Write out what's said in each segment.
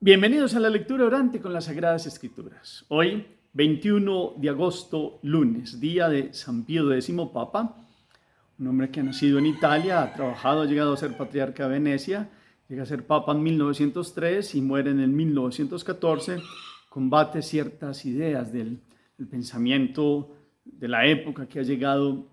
Bienvenidos a la lectura orante con las Sagradas Escrituras. Hoy, 21 de agosto, lunes, día de San Pío X Papa, un hombre que ha nacido en Italia, ha trabajado, ha llegado a ser patriarca de Venecia, llega a ser papa en 1903 y muere en el 1914, combate ciertas ideas del pensamiento de la época que ha llegado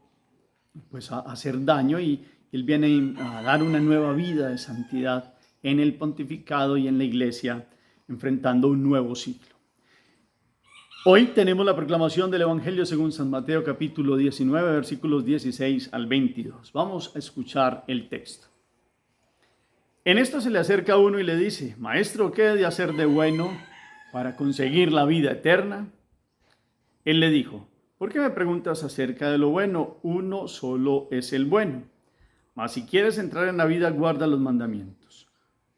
pues, a hacer daño y él viene a dar una nueva vida de santidad en el pontificado y en la iglesia, enfrentando un nuevo ciclo. Hoy tenemos la proclamación del Evangelio según San Mateo, capítulo 19, versículos 16 al 22. Vamos a escuchar el texto. En esto se le acerca uno y le dice: Maestro, ¿qué he de hacer de bueno para conseguir la vida eterna? Él le dijo: ¿por qué me preguntas acerca de lo bueno? Uno solo es el bueno. Mas si quieres entrar en la vida, guarda los mandamientos.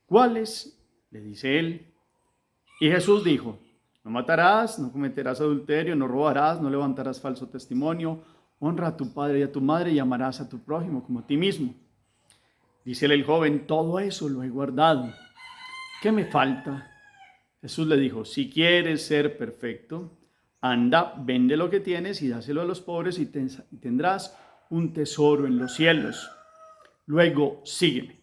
¿Cuáles? Le dice él. Y Jesús dijo: no matarás, no cometerás adulterio, no robarás, no levantarás falso testimonio, honra a tu padre y a tu madre y amarás a tu prójimo como a ti mismo. Dícele el joven: todo eso lo he guardado. ¿Qué me falta? Jesús le dijo: si quieres ser perfecto, anda, vende lo que tienes y dáselo a los pobres y tendrás un tesoro en los cielos. Luego sígueme.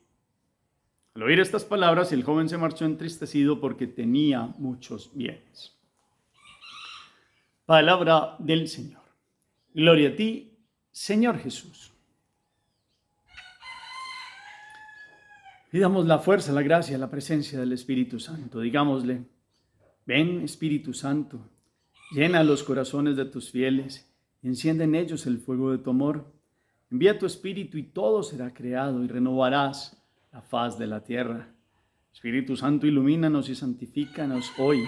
Al oír estas palabras, el joven se marchó entristecido porque tenía muchos bienes. Palabra del Señor. Gloria a ti, Señor Jesús. Pidamos la fuerza, la gracia, la presencia del Espíritu Santo. Digámosle: ven, Espíritu Santo, llena los corazones de tus fieles y enciende en ellos el fuego de tu amor. Envía tu Espíritu y todo será creado y renovarás la faz de la tierra. Espíritu Santo, ilumínanos y santifícanos hoy,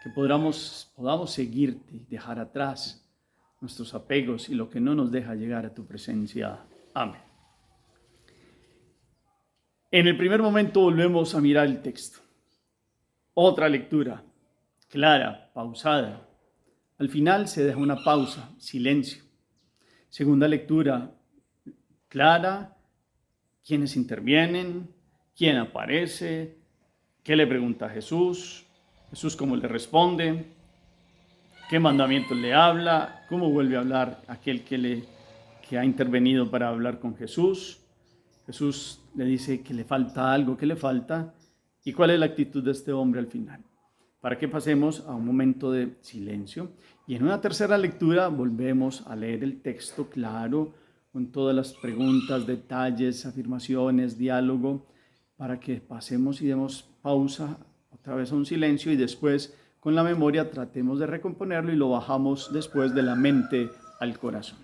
que podamos seguirte y dejar atrás nuestros apegos y lo que no nos deja llegar a tu presencia. Amén. En el primer momento volvemos a mirar el texto. Otra lectura, clara, pausada. Al final se deja una pausa, silencio. Segunda lectura, clara, quiénes intervienen, quién aparece, qué le pregunta a Jesús, Jesús cómo le responde, qué mandamientos le habla, cómo vuelve a hablar aquel que ha intervenido para hablar con Jesús. Jesús le dice que le falta algo, que le falta, y cuál es la actitud de este hombre al final. Para que pasemos a un momento de silencio. Y en una tercera lectura volvemos a leer el texto claro, con todas las preguntas, detalles, afirmaciones, diálogo, para que pasemos y demos pausa otra vez a un silencio y después con la memoria tratemos de recomponerlo y lo bajamos después de la mente al corazón.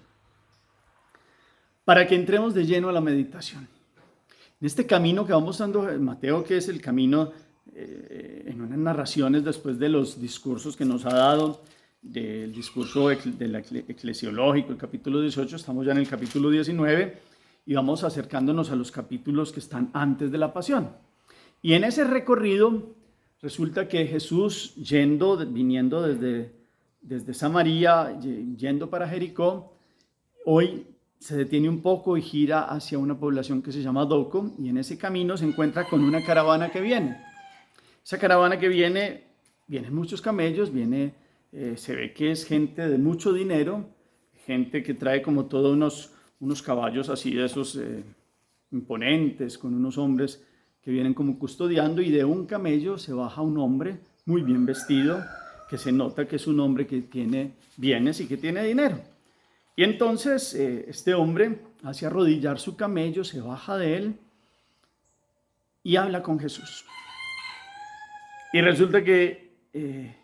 Para que entremos de lleno a la meditación. En este camino que vamos dando, Mateo, que es el camino en unas narraciones después de los discursos que nos ha dado, del discurso eclesiológico, el capítulo 18, estamos ya en el capítulo 19 y vamos acercándonos a los capítulos que están antes de la pasión. Y en ese recorrido resulta que Jesús, viniendo desde Samaria, yendo para Jericó, hoy se detiene un poco y gira hacia una población que se llama Doco, y en ese camino se encuentra con una caravana que viene. Esa caravana que vienen muchos camellos, se ve que es gente de mucho dinero, gente que trae como todos unos caballos así de esos imponentes, con unos hombres que vienen como custodiando, y de un camello se baja un hombre muy bien vestido, que se nota que es un hombre que tiene bienes y que tiene dinero. Y entonces este hombre hace arrodillar su camello, se baja de él y habla con Jesús. Y resulta que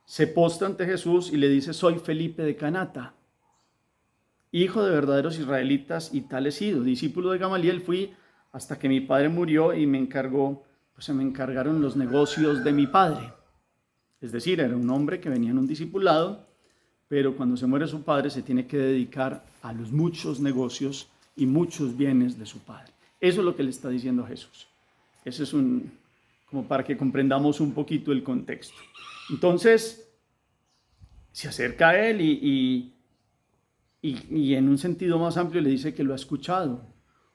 se postra ante Jesús y le dice: soy Felipe de Canata, hijo de verdaderos israelitas, y tal he sido, discípulo de Gamaliel fui hasta que mi padre murió y se me encargaron los negocios de mi padre. Es decir, era un hombre que venía en un discipulado, pero cuando se muere su padre se tiene que dedicar a los muchos negocios y muchos bienes de su padre. Eso es lo que le está diciendo Jesús. Eso es como para que comprendamos un poquito el contexto. Entonces, se acerca a él y en un sentido más amplio le dice que lo ha escuchado.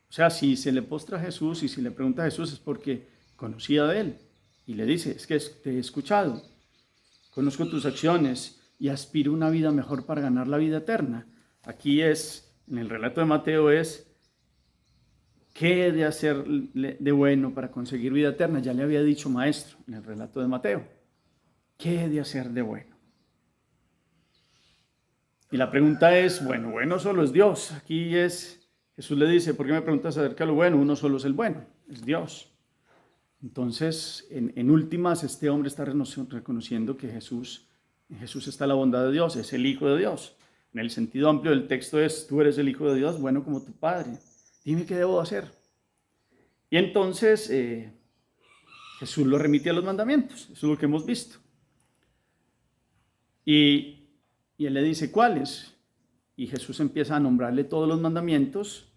O sea, si se le postra a Jesús y si le pregunta a Jesús es porque conocía de él. y le dice, es que te he escuchado, conozco tus acciones y aspiro a una vida mejor para ganar la vida eterna. Aquí en el relato de Mateo ¿qué he de hacer de bueno para conseguir vida eterna? Ya le había dicho maestro en el relato de Mateo. ¿Qué he de hacer de bueno? Y la pregunta es, bueno solo es Dios. Jesús le dice, ¿por qué me preguntas acerca de lo bueno? Uno solo es el bueno, es Dios. Entonces, en últimas, este hombre está reconociendo que en Jesús está la bondad de Dios, es el Hijo de Dios. En el sentido amplio del texto es, tú eres el Hijo de Dios, bueno como tu Padre. Dime qué debo hacer. Y entonces Jesús lo remite a los mandamientos, eso es lo que hemos visto. Y él le dice, ¿cuáles? Y Jesús empieza a nombrarle todos los mandamientos,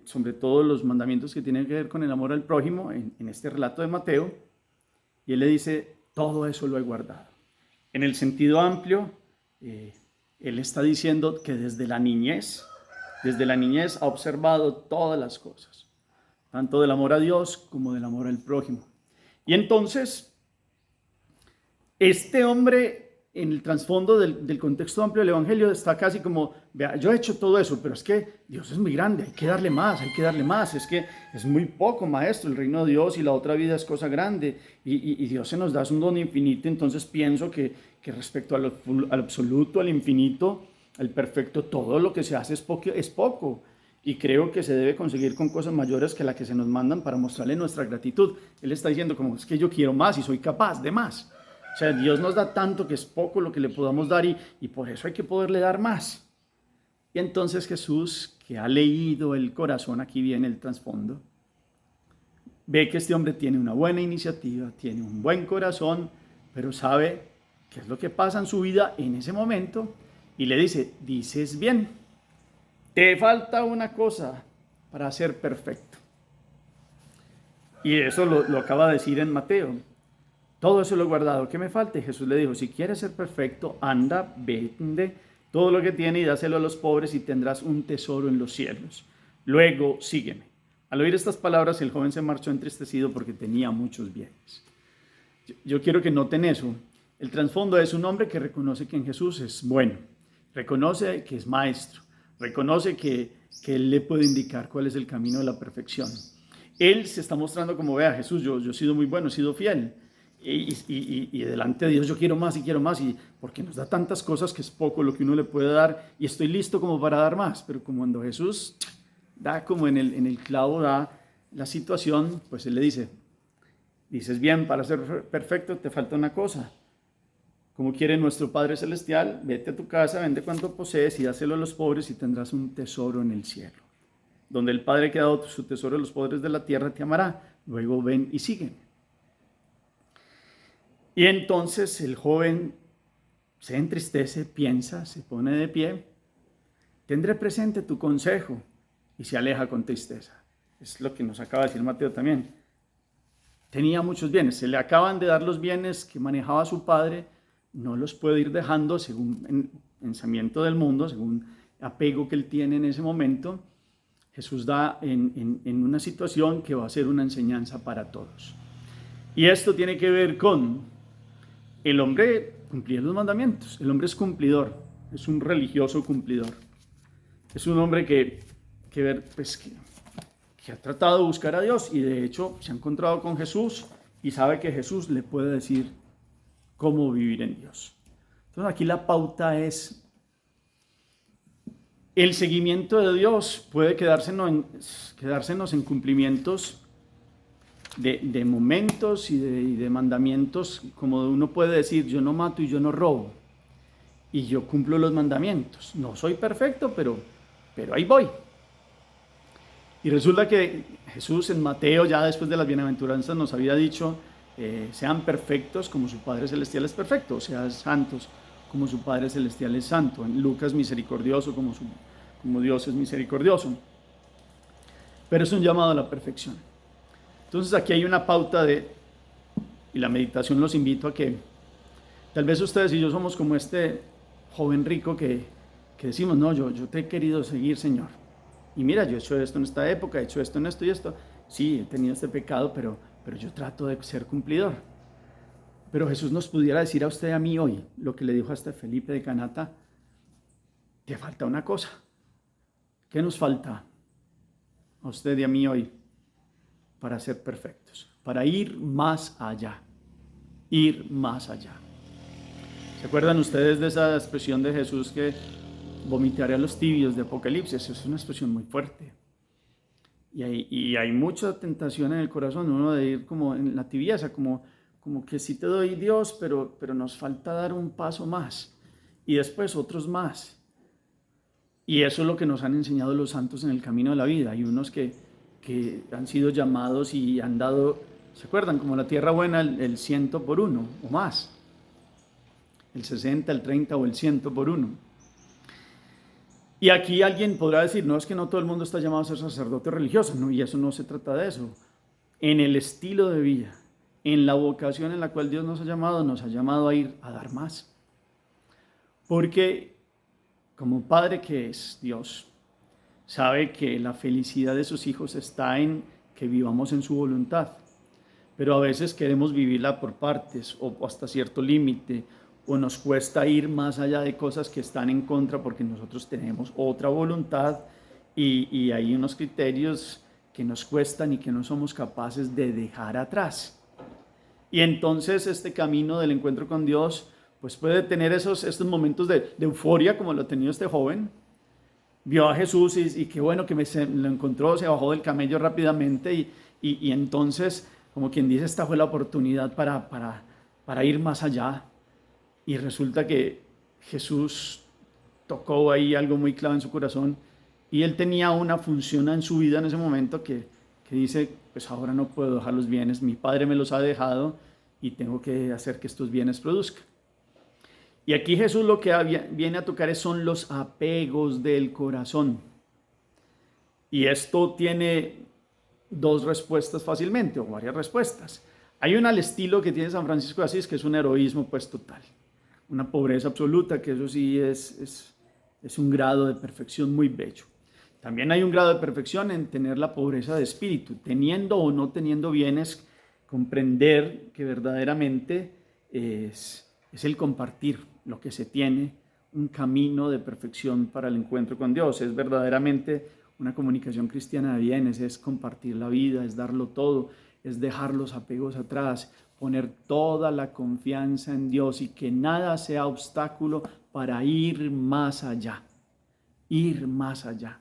sobre todo los mandamientos que tienen que ver con el amor al prójimo, en este relato de Mateo. Y él le dice, todo eso lo he guardado. En el sentido amplio, él está diciendo que desde la niñez ha observado todas las cosas, tanto del amor a Dios como del amor al prójimo. Y entonces, este hombre, en el trasfondo del contexto amplio del Evangelio, está casi como, vea, yo he hecho todo eso, pero es que Dios es muy grande, hay que darle más, es que es muy poco, maestro, el reino de Dios y la otra vida es cosa grande, y Dios se nos da un don infinito. Entonces pienso que respecto al absoluto, al infinito, al perfecto, todo lo que se hace es poco, y creo que se debe conseguir con cosas mayores que las que se nos mandan para mostrarle nuestra gratitud. Él está diciendo como, es que yo quiero más y soy capaz de más. O sea, Dios nos da tanto que es poco lo que le podamos dar y por eso hay que poderle dar más. Y entonces Jesús, que ha leído el corazón, aquí viene el trasfondo, ve que este hombre tiene una buena iniciativa, tiene un buen corazón, pero sabe qué es lo que pasa en su vida en ese momento y le dice, dices bien, te falta una cosa para ser perfecto. Y eso lo acaba de decir en Mateo. Todo eso lo he guardado, ¿qué me falta? Y Jesús le dijo, si quieres ser perfecto, anda, vende todo lo que tiene y dáselo a los pobres y tendrás un tesoro en los cielos. Luego, sígueme. Al oír estas palabras, el joven se marchó entristecido porque tenía muchos bienes. Yo quiero que noten eso. El trasfondo es un hombre que reconoce que en Jesús es bueno, reconoce que es maestro, reconoce que Él le puede indicar cuál es el camino de la perfección. Él se está mostrando como, vea, Jesús, yo he sido muy bueno, he sido fiel. Y delante de Dios yo quiero más, y porque nos da tantas cosas que es poco lo que uno le puede dar, y estoy listo como para dar más. Pero como cuando Jesús da como en el clavo, da la situación, pues Él le dice, dices bien, para ser perfecto te falta una cosa. Como quiere nuestro Padre Celestial, vete a tu casa, vende cuanto posees y dáselo a los pobres y tendrás un tesoro en el cielo. Donde el Padre que ha dado su tesoro a los pobres de la tierra te amará. Luego ven y sígueme. Y entonces el joven se entristece, piensa, se pone de pie, tendré presente tu consejo, y se aleja con tristeza. Es lo que nos acaba de decir Mateo también. Tenía muchos bienes, se le acaban de dar los bienes que manejaba su padre, no los puede ir dejando según el pensamiento del mundo, según apego que él tiene en ese momento. Jesús da en una situación que va a ser una enseñanza para todos. Y esto tiene que ver con el hombre cumplía los mandamientos, el hombre es cumplidor, es un religioso cumplidor. Es un hombre que ha tratado de buscar a Dios y de hecho se ha encontrado con Jesús y sabe que Jesús le puede decir cómo vivir en Dios. Entonces aquí la pauta es, el seguimiento de Dios puede quedársenos en cumplimientos de momentos y de mandamientos, como uno puede decir, yo no mato y yo no robo, y yo cumplo los mandamientos. No soy perfecto, pero ahí voy. Y resulta que Jesús en Mateo, ya después de las bienaventuranzas, nos había dicho, sean perfectos como su Padre Celestial es perfecto, sean santos como su Padre Celestial es santo. En Lucas, misericordioso como Dios es misericordioso. Pero es un llamado a la perfección. Entonces aquí hay una pauta y la meditación los invito a que tal vez ustedes y yo somos como este joven rico que decimos, no, yo te he querido seguir, Señor. Y mira, yo he hecho esto en esta época, he hecho esto en esto y esto. Sí, he tenido este pecado, pero pero yo trato de ser cumplidor. Pero Jesús nos pudiera decir a usted y a mí hoy, lo que le dijo hasta Felipe de Canata: te falta una cosa. ¿Qué nos falta a usted y a mí hoy para ser perfectos? Para ir más allá. Ir más allá. ¿Se acuerdan ustedes de esa expresión de Jesús que vomitaré a los tibios de Apocalipsis? Es una expresión muy fuerte. Y hay mucha tentación en el corazón, uno de ir como en la tibieza, como que sí te doy Dios, pero nos falta dar un paso más y después otros más. Y eso es lo que nos han enseñado los santos en el camino de la vida. Hay unos que han sido llamados y han dado, ¿se acuerdan? Como la tierra buena, el 100 por 1 o más. El 60, el 30 o el 100 por 1. Y aquí alguien podrá decir, no, es que no todo el mundo está llamado a ser sacerdote religioso, no, y eso no se trata de eso. En el estilo de vida, en la vocación en la cual Dios nos ha llamado a ir a dar más. Porque como Padre que es Dios, sabe que la felicidad de sus hijos está en que vivamos en su voluntad. Pero a veces queremos vivirla por partes o hasta cierto límite, o nos cuesta ir más allá de cosas que están en contra porque nosotros tenemos otra voluntad y hay unos criterios que nos cuestan y que no somos capaces de dejar atrás. Y entonces este camino del encuentro con Dios pues puede tener estos momentos de euforia como lo ha tenido este joven. Vio a Jesús y qué bueno que lo encontró, se bajó del camello rápidamente y entonces, como quien dice, esta fue la oportunidad para ir más allá. Y resulta que Jesús tocó ahí algo muy clave en su corazón y él tenía una función en su vida en ese momento que dice, pues ahora no puedo dejar los bienes, mi Padre me los ha dejado y tengo que hacer que estos bienes produzcan. Y aquí Jesús lo que viene a tocar son los apegos del corazón. Y esto tiene dos respuestas fácilmente, o varias respuestas. Hay una al estilo que tiene San Francisco de Asís, que es un heroísmo pues total. Una pobreza absoluta, que eso sí es un grado de perfección muy bello. También hay un grado de perfección en tener la pobreza de espíritu, teniendo o no teniendo bienes, comprender que verdaderamente es el compartir lo que se tiene, un camino de perfección para el encuentro con Dios. Es verdaderamente una comunicación cristiana de bienes, es compartir la vida, es darlo todo, es dejar los apegos atrás, poner toda la confianza en Dios y que nada sea obstáculo para ir más allá, ir más allá.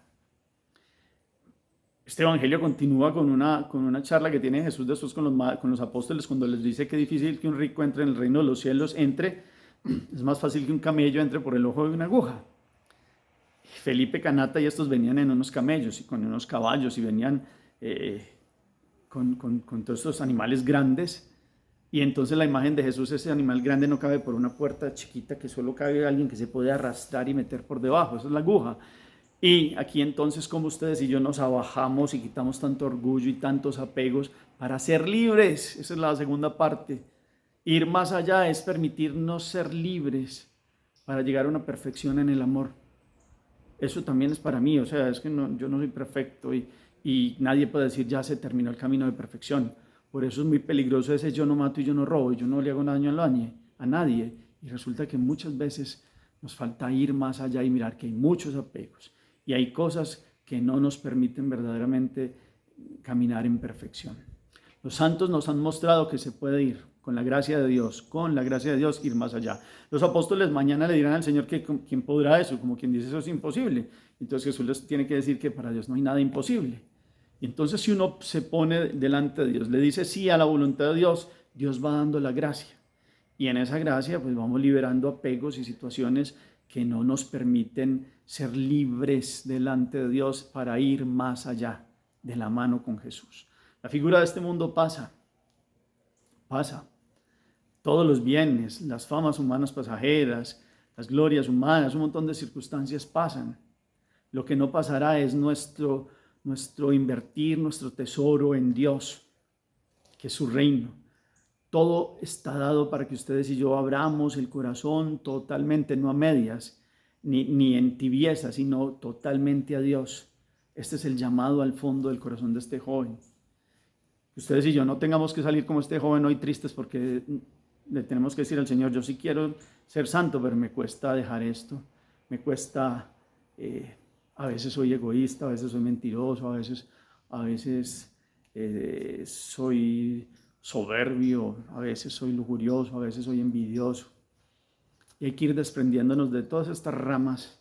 Este evangelio continúa con una charla que tiene Jesús después con los apóstoles cuando les dice que es difícil que un rico entre en el reino de los cielos, es más fácil que un camello entre por el ojo de una aguja. Felipe Canata y estos venían en unos camellos y con unos caballos y venían con todos estos animales grandes. Y entonces la imagen de Jesús, ese animal grande no cabe por una puerta chiquita que solo cabe alguien que se puede arrastrar y meter por debajo, esa es la aguja. Y aquí entonces como ustedes y yo nos abajamos y quitamos tanto orgullo y tantos apegos para ser libres, esa es la segunda parte. Ir más allá es permitirnos ser libres para llegar a una perfección en el amor. Eso también es para mí, o sea, es que yo no soy perfecto y nadie puede decir ya se terminó el camino de perfección. Por eso es muy peligroso ese yo no mato y yo no robo y yo no le hago daño a nadie. Y resulta que muchas veces nos falta ir más allá y mirar que hay muchos apegos y hay cosas que no nos permiten verdaderamente caminar en perfección. Los santos nos han mostrado que se puede ir con la gracia de Dios, ir más allá. Los apóstoles mañana le dirán al Señor que quién podrá eso, como quien dice eso es imposible. Entonces Jesús les tiene que decir que para Dios no hay nada imposible. Y entonces si uno se pone delante de Dios, le dice sí a la voluntad de Dios, Dios va dando la gracia. Y en esa gracia pues vamos liberando apegos y situaciones que no nos permiten ser libres delante de Dios para ir más allá de la mano con Jesús. La figura de este mundo pasa. Todos los bienes, las famas humanas pasajeras, las glorias humanas, un montón de circunstancias pasan. Lo que no pasará es nuestro invertir nuestro tesoro en Dios, que es su reino. Todo está dado para que ustedes y yo abramos el corazón totalmente, no a medias, ni en tibieza, sino totalmente a Dios. Este es el llamado al fondo del corazón de este joven. Que ustedes y yo no tengamos que salir como este joven hoy tristes porque le tenemos que decir al Señor, yo sí quiero ser santo, pero me cuesta dejar esto, me cuesta, a veces soy egoísta, a veces soy mentiroso, a veces soy soberbio, a veces soy lujurioso, a veces soy envidioso. Y hay que ir desprendiéndonos de todas estas ramas,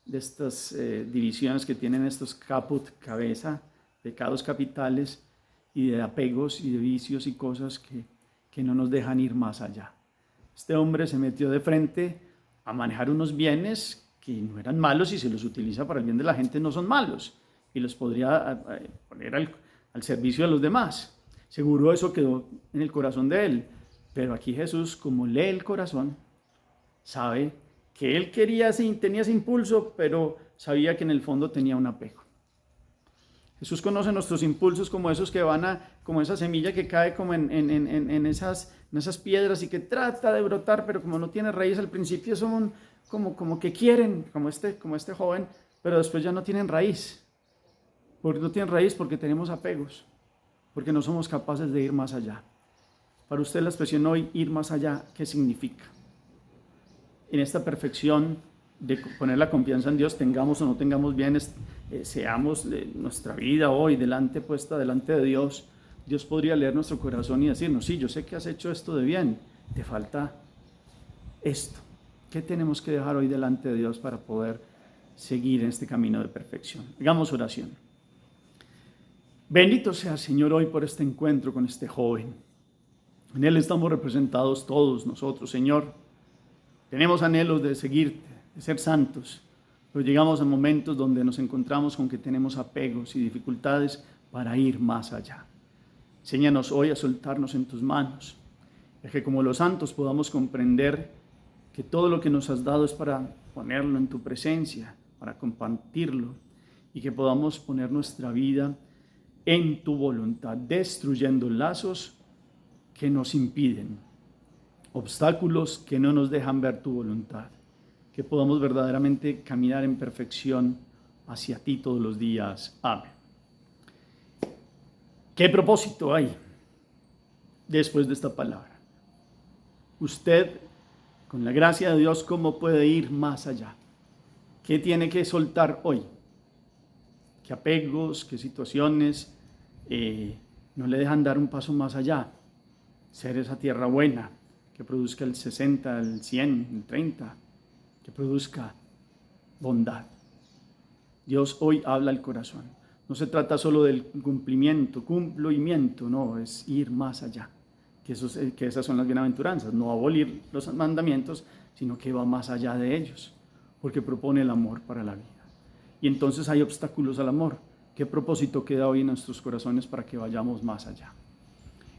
de estas divisiones que tienen estos caput, cabeza, pecados capitales, y de apegos y de vicios y cosas que no nos dejan ir más allá. Este hombre se metió de frente a manejar unos bienes que no eran malos, y si los utiliza para el bien de la gente no son malos, y los podría poner al servicio de los demás. Seguro eso quedó en el corazón de él, pero aquí Jesús, como lee el corazón, sabe que él tenía ese impulso, pero sabía que en el fondo tenía un apego. Jesús conoce nuestros impulsos como esos que como esa semilla que cae como en esas piedras y que trata de brotar, pero como no tiene raíz al principio son como que quieren, como este joven, pero después ya no tienen raíz. Porque no tienen raíz porque tenemos apegos, porque no somos capaces de ir más allá. Para usted la expresión hoy, ir más allá, ¿qué significa? En esta perfección de poner la confianza en Dios, tengamos o no tengamos bienes, seamos nuestra vida hoy puesta delante de Dios, Dios podría leer nuestro corazón y decirnos, sí, yo sé que has hecho esto de bien, te falta esto. ¿Qué tenemos que dejar hoy delante de Dios para poder seguir en este camino de perfección? Hagamos oración. Bendito sea el Señor hoy por este encuentro con este joven. En Él estamos representados todos nosotros, Señor. Tenemos anhelos de seguirte, de ser santos, pero llegamos a momentos donde nos encontramos con que tenemos apegos y dificultades para ir más allá. Enséñanos hoy a soltarnos en tus manos, y que como los santos podamos comprender que todo lo que nos has dado es para ponerlo en tu presencia, para compartirlo, y que podamos poner nuestra vida en tu voluntad, destruyendo lazos que nos impiden, obstáculos que no nos dejan ver tu voluntad, que podamos verdaderamente caminar en perfección hacia ti todos los días. Amén. ¿Qué propósito hay después de esta palabra? Usted, con la gracia de Dios, ¿cómo puede ir más allá? ¿Qué tiene que soltar hoy? ¿Qué apegos, qué situaciones no le dejan dar un paso más allá? Ser esa tierra buena, que produzca el 60, el 100, el 30, que produzca bondad. Dios hoy habla al corazón. No se trata solo del cumplimiento, no, es ir más allá. Que esas son las bienaventuranzas, no abolir los mandamientos, sino que va más allá de ellos, porque propone el amor para la vida. Y entonces hay obstáculos al amor. ¿Qué propósito queda hoy en nuestros corazones para que vayamos más allá?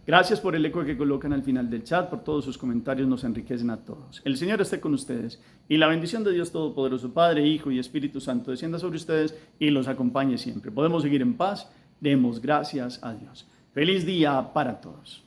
Gracias por el eco que colocan al final del chat, por todos sus comentarios, nos enriquecen a todos. El Señor esté con ustedes y la bendición de Dios Todopoderoso, Padre, Hijo y Espíritu Santo, descienda sobre ustedes y los acompañe siempre. Podemos seguir en paz, demos gracias a Dios. Feliz día para todos.